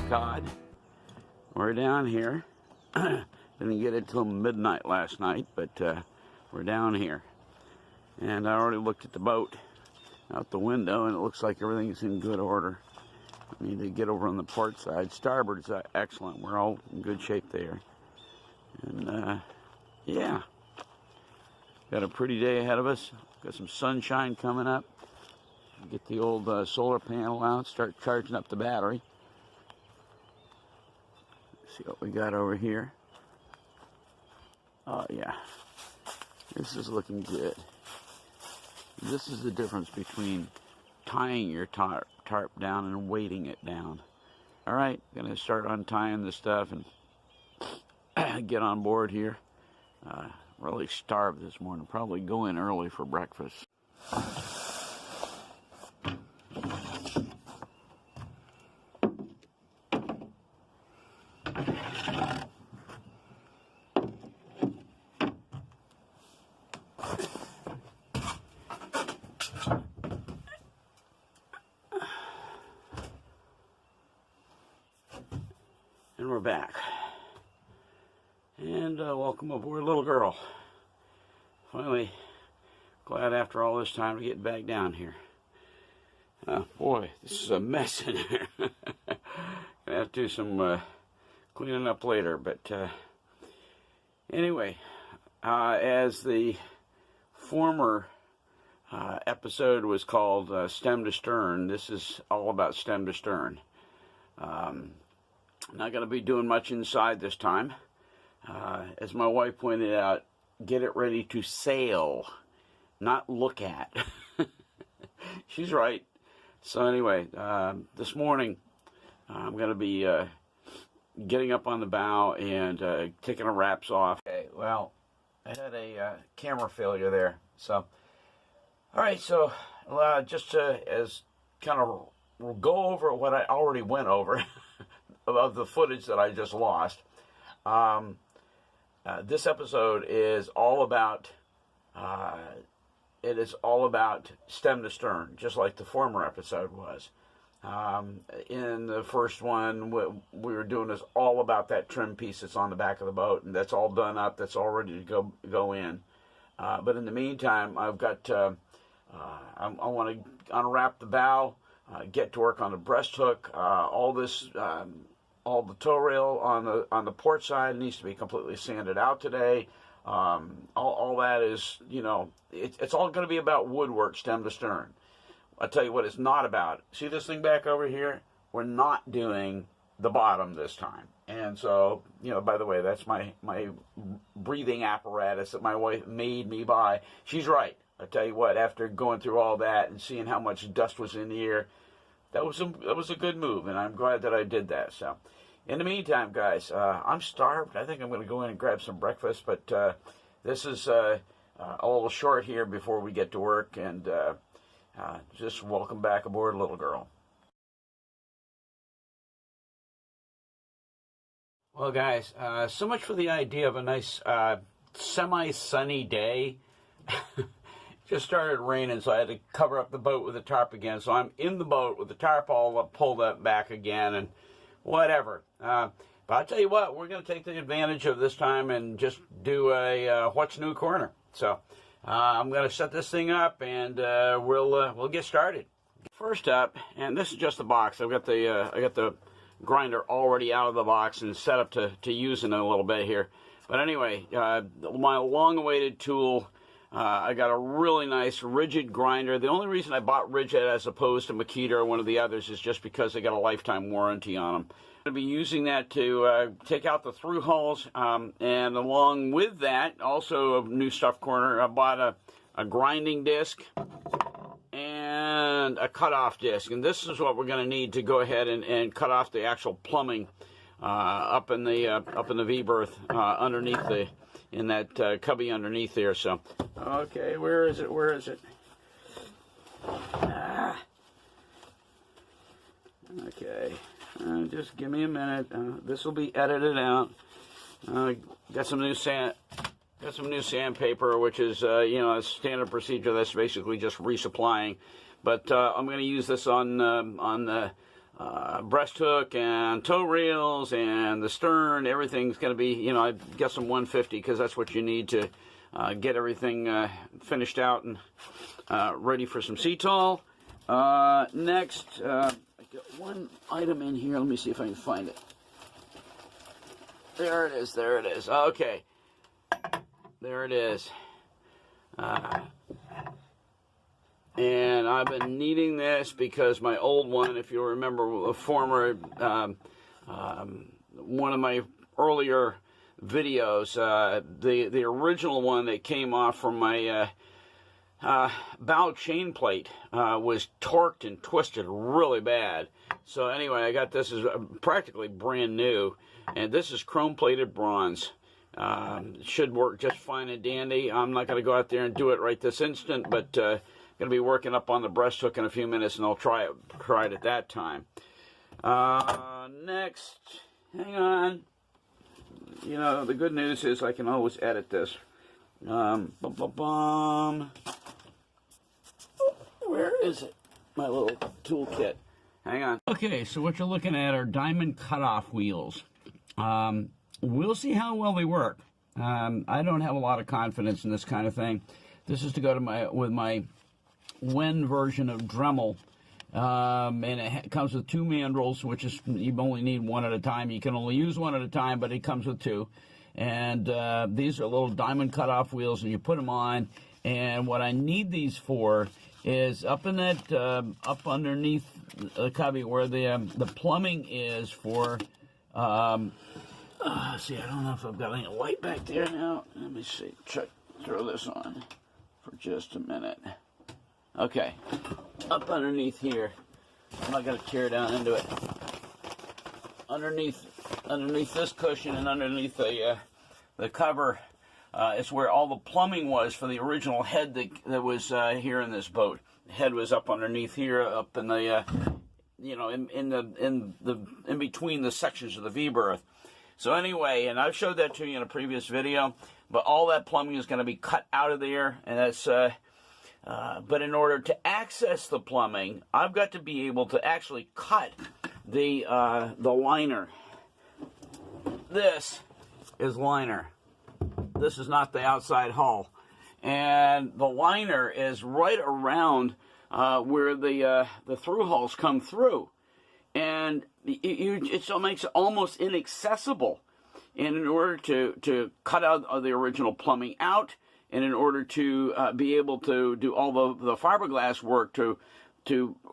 cod. We're down here. Didn't get it till midnight last night, but we're down here. And I already looked at the boat out the window, and it looks like everything's in good order. I need to get over on the port side. Starboard's excellent. We're all in good shape there. And yeah, got a pretty day ahead of us. Got some sunshine coming up. Get the old solar panel out, start charging up the battery. See what we got over here. Oh yeah, this is looking good. This is the difference between tying your tarp down and weighting it down. All right, gonna start untying this stuff and get on board here. Really starved this morning. Probably go in early for breakfast. And we're back. And welcome aboard, little girl. Finally, glad after all this time to get back down here. Boy, this is a mess in here. Gonna have to do some cleaning up later, but anyway, as the former episode was called Stem to Stern, this is all about stem to stern. Not going to be doing much inside this time. As my wife pointed out, get it ready to sail, not look at. She's right. So anyway, this morning I'm going to be getting up on the bow and taking the wraps off. Okay, well, I had a camera failure there. So, all right, so just as kind of we'll go over what I already went over of the footage that I just lost. This episode is all about stem to stern, just like the former episode was. In the first one, what we were doing is all about that trim piece that's on the back of the boat, and that's all done up. That's all ready to go in. But in the meantime, I've got I want to unwrap the bow, get to work on the breast hook. All the tow rail on the port side needs to be completely sanded out today. All that is, you know, it's all going to be about woodwork, stem to stern. I'll tell you what it's not about. See this thing back over here? We're not doing the bottom this time. And so, you know, by the way, that's my breathing apparatus that my wife made me buy. She's right. I tell you what, after going through all that and seeing how much dust was in the air, that was a good move, and I'm glad that I did that. So, in the meantime, guys, I'm starved. I think I'm going to go in and grab some breakfast, but this is a little short here before we get to work, and just welcome back aboard, little girl. Well, guys, so much for the idea of a nice semi-sunny day. Just started raining, so I had to cover up the boat with a tarp again. So I'm in the boat with the tarp all pulled up back again, and whatever. But I'll tell you what, we're going to take the advantage of this time and just do a What's New corner. So I'm going to set this thing up, and we'll get started. First up, and this is just the box. I got the grinder already out of the box and set up to use in a little bit here. But anyway, my long-awaited tool. I got a really nice Ridgid grinder. The only reason I bought Ridgid as opposed to Makita or one of the others is just because they got a lifetime warranty on them. I'm going to be using that to take out the through hulls, and along with that, also a new stuff corner, I bought a grinding disc and a cutoff disc. And this is what we're going to need to go ahead and cut off the actual plumbing up in the V-berth underneath in that cubby underneath there. So, okay, where is it? Okay, just give me a minute. This will be edited out. Got some new sandpaper, which is a standard procedure. That's basically just resupplying. But I'm going to use this on the breast hook and tow reels and the stern. Everything's going to be, you know, I guess I'm 150 because that's what you need to get everything finished out and ready for some CTOL. Next, I got one item in here. Let me see if I can find it. There it is. There it is. Okay. There it is. And I've been needing this because my old one, if you remember, a former, one of my earlier videos, the original one that came off from my bow chain plate was torqued and twisted really bad. So anyway, I got this as practically brand new, and this is chrome plated bronze. It should work just fine and dandy. I'm not going to go out there and do it right this instant, but going to be working up on the breast hook in a few minutes, and I'll try it at that time. Next, hang on. You know, the good news is I can always edit this. Where is it? My little toolkit. Hang on. Okay, so what you're looking at are diamond cutoff wheels. We'll see how well they work. I don't have a lot of confidence in this kind of thing. This is to go to my Wen version of Dremel, and it comes with 2 mandrels, which is, you only need one at a time. You can only use one at a time, but it comes with 2. And these are little diamond cutoff wheels, and you put them on. And what I need these for is up in that, up underneath the cubby where the plumbing is for. See, I don't know if I've got any light back there now. Let me see. Throw this on for just a minute. Okay, up underneath here, I'm not going to tear down into it. Underneath this cushion and underneath the cover is where all the plumbing was for the original head that was here in this boat. The head was up underneath here, up in the you know, in between the sections of the V-berth. So anyway, and I've showed that to you in a previous video, but all that plumbing is going to be cut out of there, and that's. But in order to access the plumbing, I've got to be able to actually cut the liner. This is liner. This is not the outside hull, and the liner is right around where the through hulls come through, and it so makes it almost inaccessible. And in order to cut out the original plumbing out, and in order to be able to do all the fiberglass work to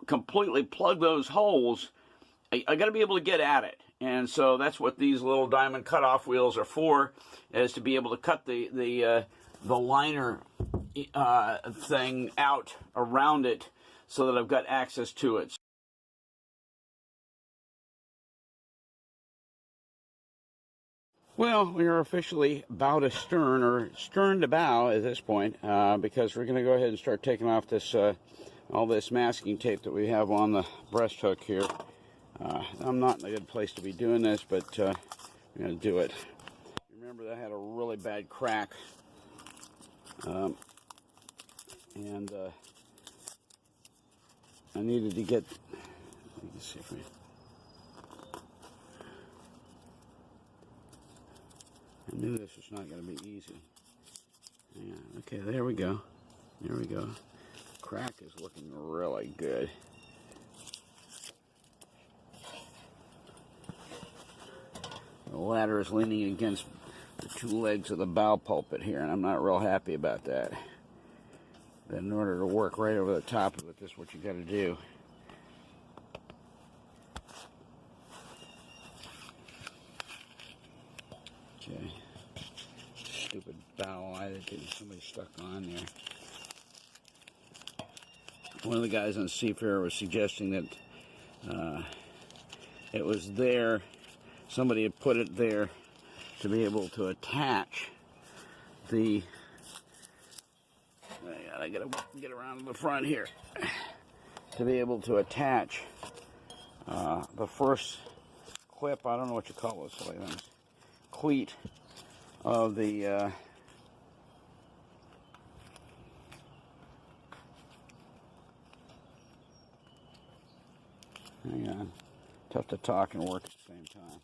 completely plug those holes, I got to be able to get at it. And so that's what these little diamond cutoff wheels are for, is to be able to cut the liner thing out around it so that I've got access to it. Well, we are officially bow to stern, or stern to bow at this point, because we're going to go ahead and start taking off this all this masking tape that we have on the breast hook here. I'm not in a good place to be doing this, but I'm going to do it. Remember, that had a really bad crack, and I needed to get. Let me see if we. I knew this was not going to be easy. Yeah, okay, there we go. There we go. Crack is looking really good. The ladder is leaning against the 2 legs of the bow pulpit here, and I'm not real happy about that. But in order to work right over the top of it, this is what you got to do. Okay. Stupid bow eye that somebody stuck on there. One of the guys on Seafarer was suggesting that it was there. Somebody had put it there to be able to attach the. I gotta get around to the front here to be able to attach the first clip. I don't know what you call those things. Cleat of the hang on. Tough to talk and work at the same time.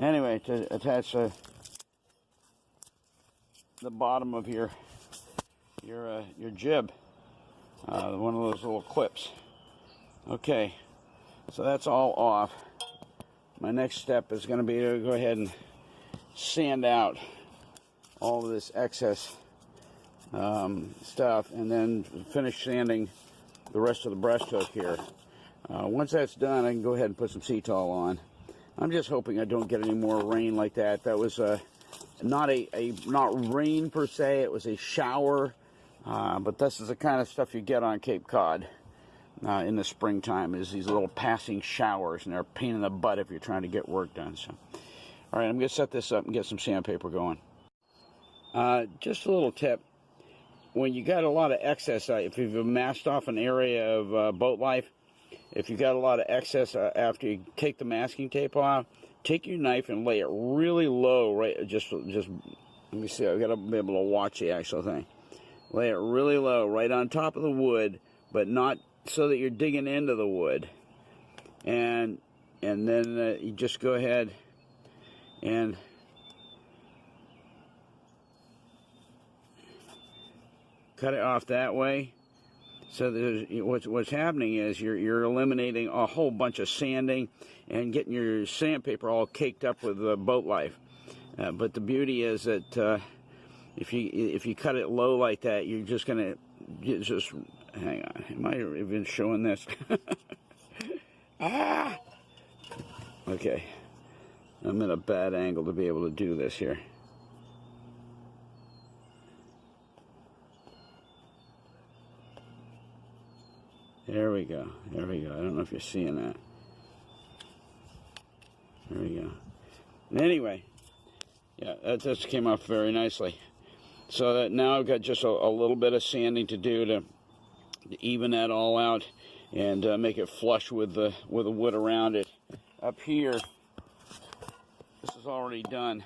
Anyway, to attach the bottom of your jib, one of those little clips. Okay, so that's all off. My next step is going to be to go ahead and sand out all of this excess stuff, and then finish sanding the rest of the breast hook here. Once that's done, I can go ahead and put some Cetal on. I'm just hoping I don't get any more rain like that. That was not rain per se, it was a shower, but this is the kind of stuff you get on Cape Cod in the springtime, is these little passing showers, and they're a pain in the butt if you're trying to get work done. So, all right, I'm going to set this up and get some sandpaper going. Just a little tip. When you got a lot of excess, if you've masked off an area of boat life, if you got a lot of excess after you take the masking tape off, take your knife and lay it really low, right? Just let me see. I've got to be able to watch the actual thing. Lay it really low, right on top of the wood, but not so that you're digging into the wood. And then you just go ahead and cut it off that way. So what's happening is you're eliminating a whole bunch of sanding and getting your sandpaper all caked up with boat life. But the beauty is that if you cut it low like that, you're just gonna just hang on. Am I even showing this? Ah. Okay, I'm at a bad angle to be able to do this here. There we go. There we go. I don't know if you're seeing that. There we go. Anyway, yeah, that just came off very nicely. So that now I've got just a little bit of sanding to do to even that all out and make it flush with the wood around it. Up here, this is already done.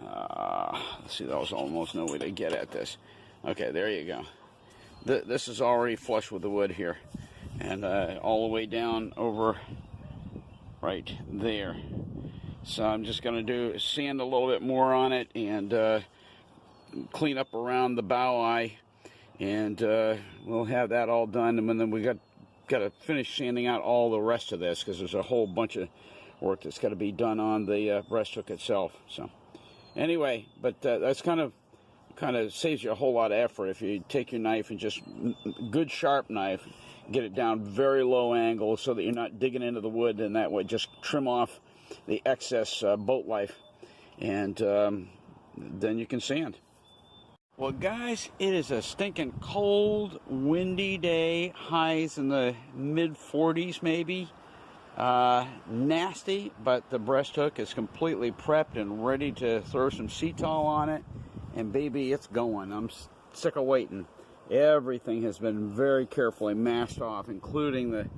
Let's see, that was almost no way to get at this. Okay, there you go. This is already flush with the wood here, and all the way down over right there. So I'm just going to sand a little bit more on it and clean up around the bow eye, and we'll have that all done. And then we got to finish sanding out all the rest of this, because there's a whole bunch of work that's got to be done on the breast hook itself. So anyway, but that's kind of saves you a whole lot of effort if you take your knife and just good sharp knife, get it down very low angle so that you're not digging into the wood, and that way just trim off the excess boat life, and then you can sand. Well, guys, it is a stinking cold, windy day, highs in the mid-40s maybe. Nasty, but the breast hook is completely prepped and ready to throw some Cetal on it. And baby, it's going. I'm sick of waiting. Everything has been very carefully masked off, including the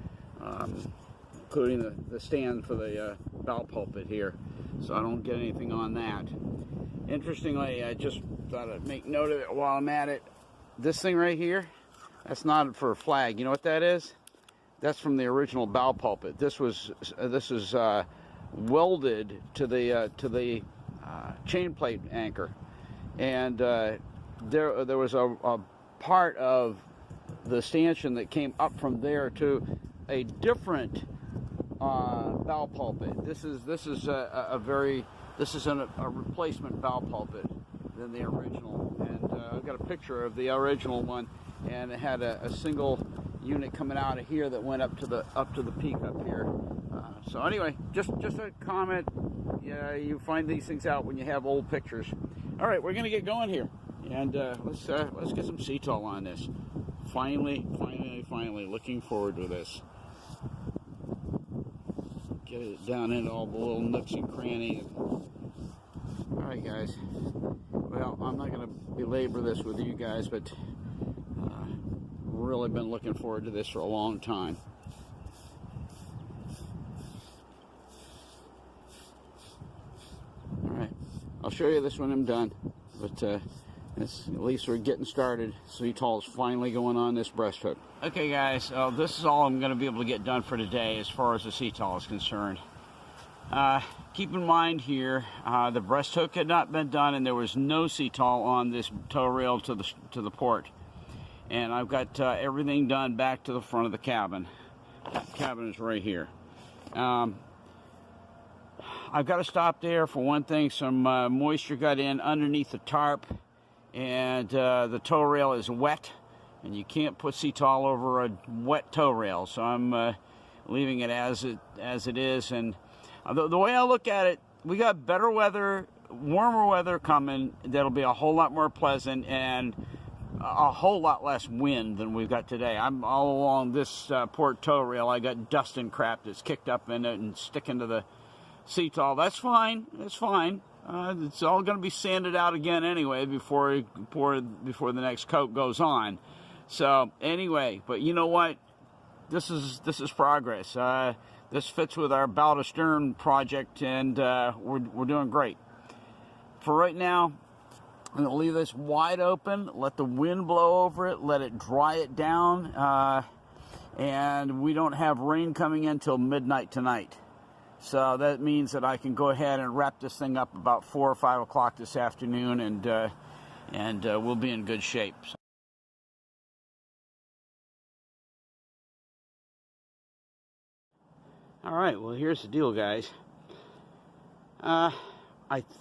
stand for the bow pulpit here, so I don't get anything on that. Interestingly, I just thought I'd make note of it while I'm at it. This thing right here, that's not for a flag. You know what that is? That's from the original bow pulpit. This is welded to the chain plate anchor. And there was a part of the stanchion that came up from there to a different bow pulpit. This is a replacement bow pulpit than the original. And I've got a picture of the original one, and it had a single unit coming out of here that went up to the peak up here. So anyway, just a comment. Yeah, you find these things out when you have old pictures. All right, we're gonna get going here, and let's get some Cetal on this. Finally, looking forward to this. Get it down into all the little nooks and crannies. All right, guys. Well, I'm not gonna belabor this with you guys, but really been looking forward to this for a long time. All right, I'll show you this when I'm done, but At least we're getting started. Sea-Tall is finally going on this breast hook. Okay guys, this is all I'm going to be able to get done for today as far as the Sea-Tall is concerned. Keep in mind here, the breast hook had not been done and there was no Sea-Tall on this tow rail to the port. And I've got everything done back to the front of the cabin. The cabin is right here. I've got to stop there for one thing. Some moisture got in underneath the tarp, and the tow rail is wet, and you can't put Sea-Tall over a wet tow rail. So I'm leaving it as it is. And the way I look at it, we got better weather, warmer weather coming. That'll be a whole lot more pleasant and a whole lot less wind than we've got today. I'm all along this port tow rail. I got dust and crap that's kicked up in it and sticking to the Sea-Tall. That's fine. That's fine. It's all going to be sanded out again anyway before the next coat goes on. So anyway, but you know what? This is progress. This fits with our bow to stern project, and we're doing great. For right now, I'm going to leave this wide open, let the wind blow over it, let it dry it down, and we don't have rain coming in till midnight tonight. So that means that I can go ahead and wrap this thing up about 4 or 5 o'clock this afternoon, and we'll be in good shape. All right, well, here's the deal, guys. I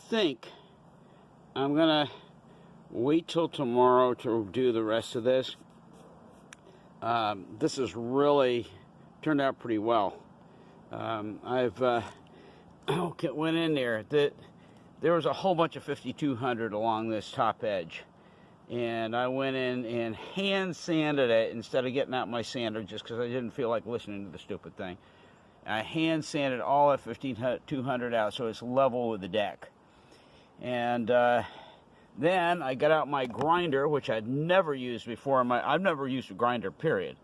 think I'm going to wait till tomorrow to do the rest of this. This has really turned out pretty well. I've went in there. There was a whole bunch of 5200 along this top edge, and I went in and hand sanded it instead of getting out my sander just because I didn't feel like listening to the stupid thing. I hand sanded all that 5200 out so it's level with the deck, and then I got out my grinder, which I'd never used before. I've never used a grinder, period.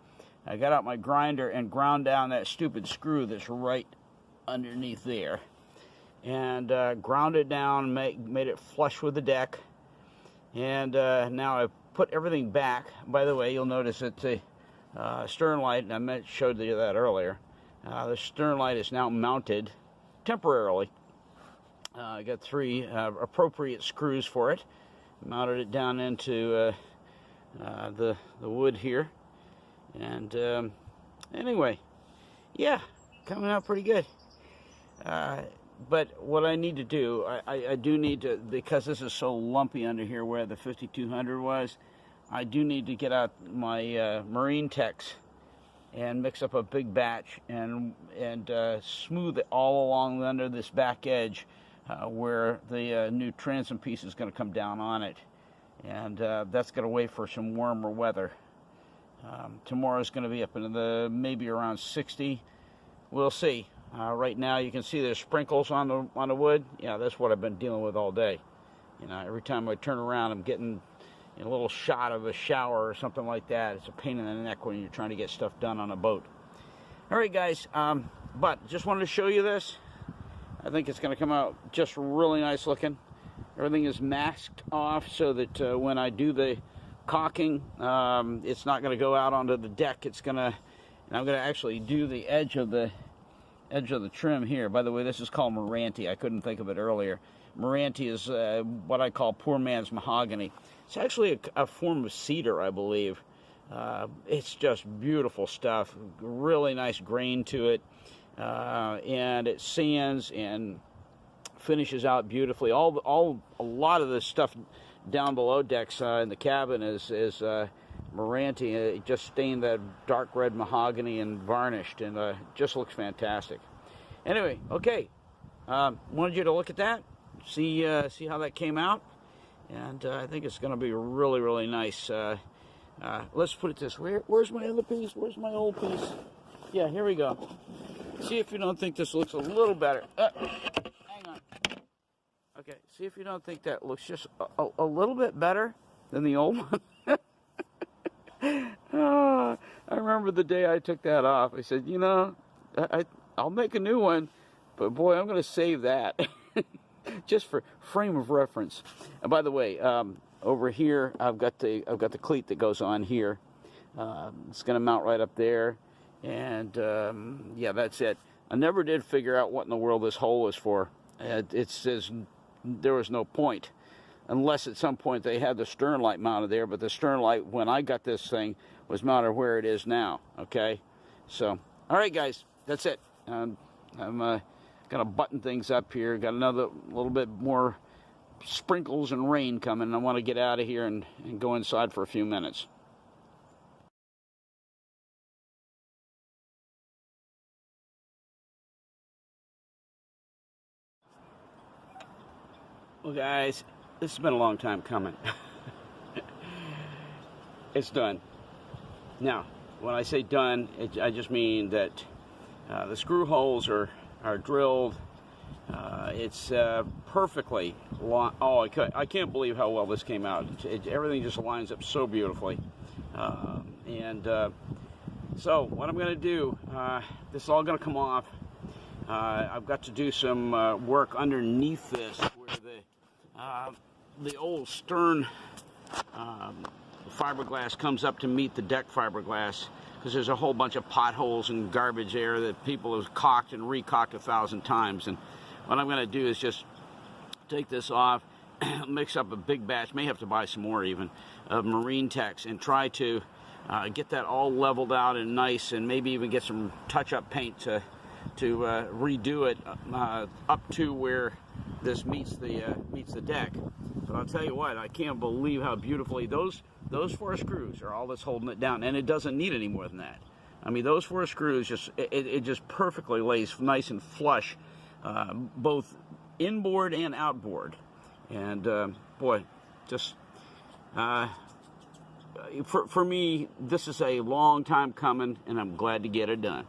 I got out my grinder and ground down that stupid screw that's right underneath there. And ground it down, made it flush with the deck. And now I've put everything back. By the way, you'll notice that the stern light, and I showed you that earlier, the stern light is now mounted temporarily. I got 3 appropriate screws for it. Mounted it down into the wood here. And anyway, yeah, coming out pretty good. But what I need to do, I do need to, because this is so lumpy under here where the 5200 was, I do need to get out my Marine Tex and mix up a big batch and smooth it all along under this back edge where the new transom piece is going to come down on it. And that's going to wait for some warmer weather. Tomorrow's going to be up in the maybe around 60. We'll see. Right now you can see there's sprinkles on the wood. Yeah, that's what I've been dealing with all day. You know, every time I turn around, I'm getting a little shot of a shower or something like that. It's a pain in the neck when you're trying to get stuff done on a boat. All right, guys. But just wanted to show you this. I think it's going to come out just really nice looking. Everything is masked off so that when I do the caulking, it's not going to go out onto the deck. It's going to, and I'm going to actually do the edge of the trim here. By the way, this is called Meranti. I couldn't think of it earlier. Meranti is what I call poor man's mahogany. It's actually a form of cedar, I believe. It's just beautiful stuff. Really nice grain to it, and it sands and finishes out beautifully. A lot of the stuff down below decks in the cabin is Meranti. It just stained that dark red mahogany and varnished, and just looks fantastic. Anyway, okay, wanted you to look at that, see how that came out, and I think it's going to be really, really nice. Let's put it this way. Where's my other piece? Where's my old piece? Yeah, here we go. See if you don't think this looks a little better. Hang on. Okay, see if you don't think that looks just a little bit better than the old one. Oh, I remember the day I took that off. I said, you know, I'll make a new one, but boy, I'm going to save that just for frame of reference. And by the way, over here, I've got the cleat that goes on here. It's going to mount right up there, and yeah, that's it. I never did figure out what in the world this hole was for. It says there was no point, unless at some point they had the stern light mounted there, but the stern light, when I got this thing, was mounted where it is now, okay? So, all right, guys, that's it. I'm going to button things up here. Got another little bit more sprinkles and rain coming. I want to get out of here and go inside for a few minutes. Well, guys, this has been a long time coming. It's done. Now, when I say done, I just mean that the screw holes are drilled. It's perfectly long. Oh, I can't believe how well this came out. Everything just lines up so beautifully. So what I'm going to do, this is all going to come off. I've got to do some work underneath this, where the old stern fiberglass comes up to meet the deck fiberglass, because there's a whole bunch of potholes and garbage there that people have caulked and recocked 1,000 times. And what I'm going to do is just take this off, mix up a big batch, may have to buy some more even, of Marine Tex, and try to get that all leveled out and nice, and maybe even get some touch-up paint to redo it up to where this meets the deck. But I'll tell you what, I can't believe how beautifully those 4 screws are all that's holding it down, and it doesn't need any more than that. I mean, those 4 screws just perfectly lays nice and flush, both inboard and outboard. And boy, just for me, this is a long time coming, and I'm glad to get it done.